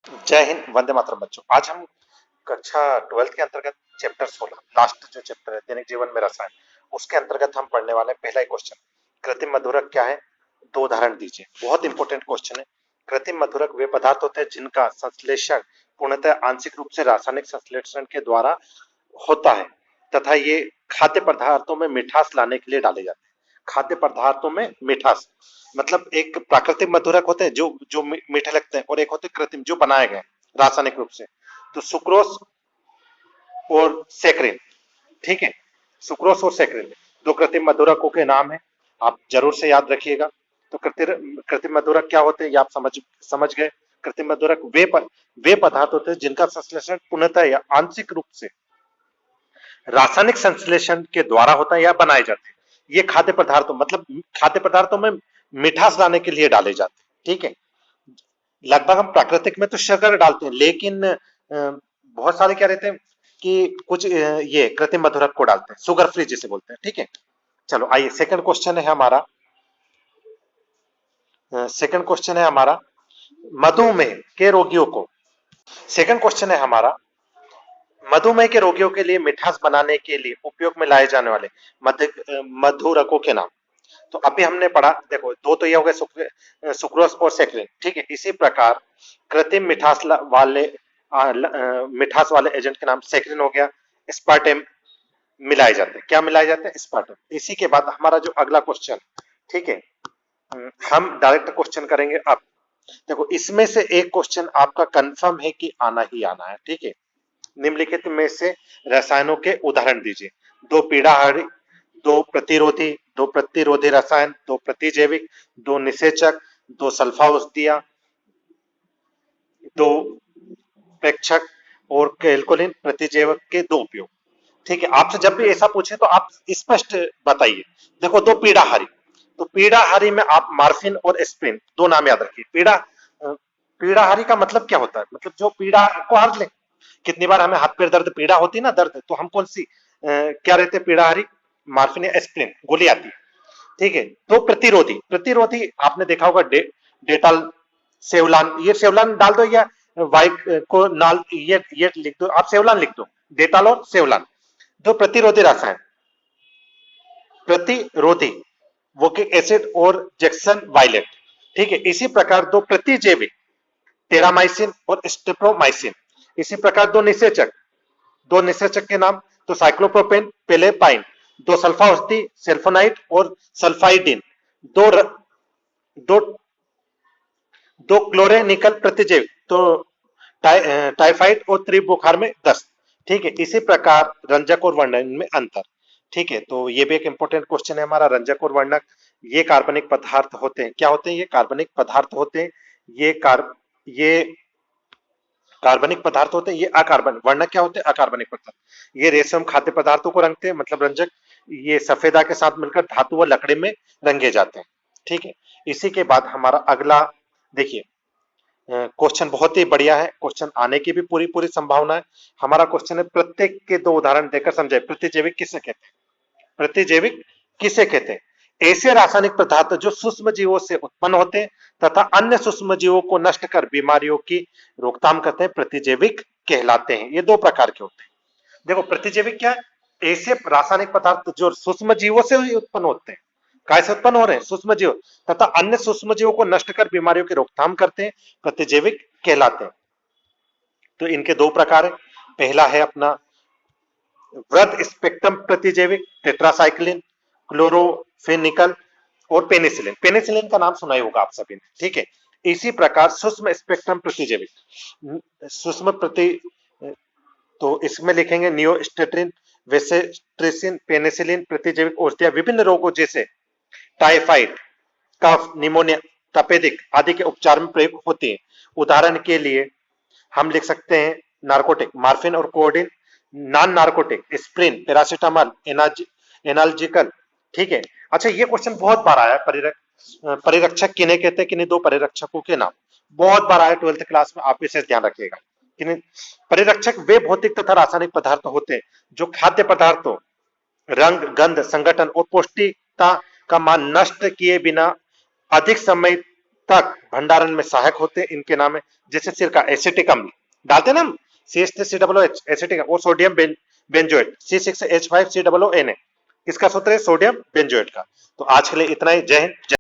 जय हिंद, वंदे मातरम बच्चों। आज हम कक्षा 12th के अंतर्गत चैप्टर 16 लास्ट जो चैप्टर है दैनिक जीवन में रसायन, उसके अंतर्गत हम पढ़ने वाले हैं पहला ही क्वेश्चन। कृत्रिम मधुरक क्या है? दो उदाहरण दीजिए। बहुत इंपॉर्टेंट क्वेश्चन है। कृत्रिम मधुरक वे पदार्थ होते हैं जिनका संश्लेषण पूर्णतः आंशिक रूप से रासायनिक संश्लेषण के द्वारा होता है तथा ये खाद्य पदार्थों में मिठास लाने के लिए डाले जाते हैं। खाद्य पदार्थों में मिठास मतलब एक प्राकृतिक मधुरक होते हैं जो जो मीठे लगते हैं, और एक होते हैं कृत्रिम जो बनाए गए रासायनिक रूप से। तो सुक्रोज और सैकरिन, ठीक है, सुक्रोज और सैकरिन दो कृत्रिम मधुरकों के नाम है, आप जरूर से याद रखिएगा। तो कृत्रिम मधुरक क्या होते हैं ये आप समझ समझ गए। कृत्रिम मधुरक वे पदार्थ होते हैं जिनका संश्लेषण पूर्णतः या आंशिक रूप से रासायनिक संश्लेषण के द्वारा होता है या बनाए जाते हैं। ये खाद्य पदार्थों मतलब खाद्य पदार्थों में मिठास लाने के लिए डाले जाते हैं, ठीक है। लगभग हम प्राकृतिक में तो शक्कर डालते हैं, लेकिन बहुत सारे क्या रहते हैं कि कुछ ये कृत्रिम मधुरक को डालते हैं, शुगर फ्री जिसे बोलते हैं, ठीक है। चलो आइए, सेकंड क्वेश्चन है हमारा। सेकंड क्वेश्चन है हमारा, मधुमेह के रोगियों को। सेकंड क्वेश्चन है हमारा, मधुमेह के रोगियों के लिए मिठास बनाने के लिए उपयोग में लाए जाने वाले मधुरकों के नाम। तो अभी हमने पढ़ा, देखो दो तो ये हो गए सुक्रोज और सैकरिन, ठीक है। इसी प्रकार कृत्रिम वाले मिठास वाले एजेंट के नाम सैकरिन हो गया, स्पार्टेम मिलाए जाते हैं। क्या मिलाए जाते हैं? स्पार्टेम। इसी के बाद हमारा जो अगला क्वेश्चन, ठीक है, हम डायरेक्ट क्वेश्चन करेंगे। अब देखो इसमें से एक क्वेश्चन आपका कंफर्म है कि आना ही आना है, ठीक है। निम्नलिखित में से रसायनों के उदाहरण दीजिए। दो पीड़ाहारी, दो प्रतिरोधी रसायन, दो प्रतिजैविक, दो निषेचक, दो सल्फा औषधियां, दो प्रेक्षक और कैल्कोलिन प्रतिजैवक के दो उपयोग। ठीक है, आपसे जब भी ऐसा पूछे तो आप स्पष्ट बताइए। देखो दो पीड़ाहारी, तो पीड़ाहारी में आप मार्फिन और एस्प्रिन दो नाम याद रखिए। पीड़ाहारी का मतलब क्या होता है? मतलब जो पीड़ा को हर ले। कितनी बार हमें हाथ पैर दर्द पीड़ा होती है ना, दर्द, तो हम कौन सी क्या रहते हैं पीड़ाहारी? मार्फिन या एस्प्रिन गोली आती है, ठीक है। तो प्रतिरोधी, प्रतिरोधी आपने देखा होगा डेटॉल, सेवलान। ये सेवलान डाल दो या वाइक को नाल, ये लिख दो, आप सेवलान लिख दो। डेटॉल और सेवलान दो प्रतिरोधी रसायन। प्रतिरोधी वोकिक एसिड और जैक्सन वायलेट, ठीक है। इसी प्रकार दो प्रतिजैविक, टेरामाइसिन और स्टेप्रोमाइसिन। इसी प्रकार दो निषेचक के नाम, तो साइक्लोप्रोपेन, पेलेपाइन। दो सल्फा औषधि, सेल्फोनाइट और सल्फाइडिन। दो र, दो दो क्लोरेनिकल प्रतिजैविक, तो टाइफाइड और तीव्र बुखार में दस्त, ठीक है। इसी प्रकार रंजक और वर्णन में अंतर, ठीक है। तो ये भी एक इंपॉर्टेंट क्वेश्चन है हमारा। रंजक और वर्णक ये कार्बनिक पदार्थ होते हैं। क्या होते हैं? ये कार्बनिक पदार्थ होते हैं। ये कार्बनिक पदार्थ होते हैं। ये अकार्बनिक, वर्णक क्या होते हैं? अकार्बनिक पदार्थ। ये रेशम खाद्य पदार्थों को रंगते हैं, मतलब रंजक। ये सफेदा के साथ मिलकर धातु व लकड़ी में रंगे जाते हैं, ठीक है। इसी के बाद हमारा अगला, देखिए क्वेश्चन बहुत ही बढ़िया है, क्वेश्चन आने की भी पूरी पूरी संभावना है। हमारा क्वेश्चन है, प्रत्येक के दो उदाहरण देकर समझाए। प्रतिजैविक किसे कहते हैं? प्रतिजैविक किसे कहते हैं? ऐसे रासायनिक पदार्थ जो सूक्ष्म जीवों से उत्पन्न होते हैं तथा अन्य सूक्ष्म जीवों को नष्ट कर बीमारियों की रोकथाम करते हैं, प्रतिजैविक कहलाते हैं। ये दो प्रकार के होते हैं। देखो प्रतिजैविक क्या है? ऐसे रासायनिक पदार्थ जो सूक्ष्म जीवों से ही उत्पन्न होते हैं। कैसे उत्पन्न हो रहे हैं? सूक्ष्म जीव तथा अन्य सूक्ष्म जीवों को नष्ट कर बीमारियों की रोकथाम करते हैं, प्रतिजैविक कहलाते हैं। तो इनके दो प्रकार है। पहला है अपना वृहद स्पेक्ट्रम प्रतिजैविक, टेट्रासाइक्लिन, क्लोरोफेनिकल और पेनिसिलिन। पेनिसिलिन का नाम सुना ही होगा आप सभी ने, ठीक है। इसी प्रकार सूक्ष्म स्पेक्ट्रम प्रतिजैविक, सूक्ष्म प्रति, तो इसमें लिखेंगे नियोस्टेट्रिन, वेसेट्रिसिन, पेनिसिलिन प्रतिजैविक औषधियां विभिन्न रोगों जैसे टाइफाइड, कफ, निमोनिया, तपेदिक आदि के उपचार में प्रयोग होती है। उदाहरण के लिए हम लिख सकते हैं नार्कोटिक, मार्फिन और codeine. Non narcotic, aspirin, paracetamol, analgesical, ठीक है। अच्छा, ये क्वेश्चन बहुत बार आया है। परिरक्षक किन्हें कहते हैं? किन्हीं दो परिरक्षकों के नाम। बहुत बार आया 12th क्लास में, आप विशेष ध्यान रखिएगा। किन्हीं परिरक्षक वे भौतिक तथा रासायनिक पदार्थ होते हैं जो खाद्य पदार्थों, रंग, गंध, संगठन और पौष्टिकता का मान नष्ट किए बिना अधिक समय तक भंडारण में सहायक होते हैं, इनके नाम है जैसे सिरका एसिटिक अम्ल डालते हैं ना हम, CH3COOH एसिटिक, वो सोडियम बेंजोएट C6H5COONA, किसका सूत्र है? सोडियम बेंजोएट का। तो आज के लिए इतना ही। जय हिंद।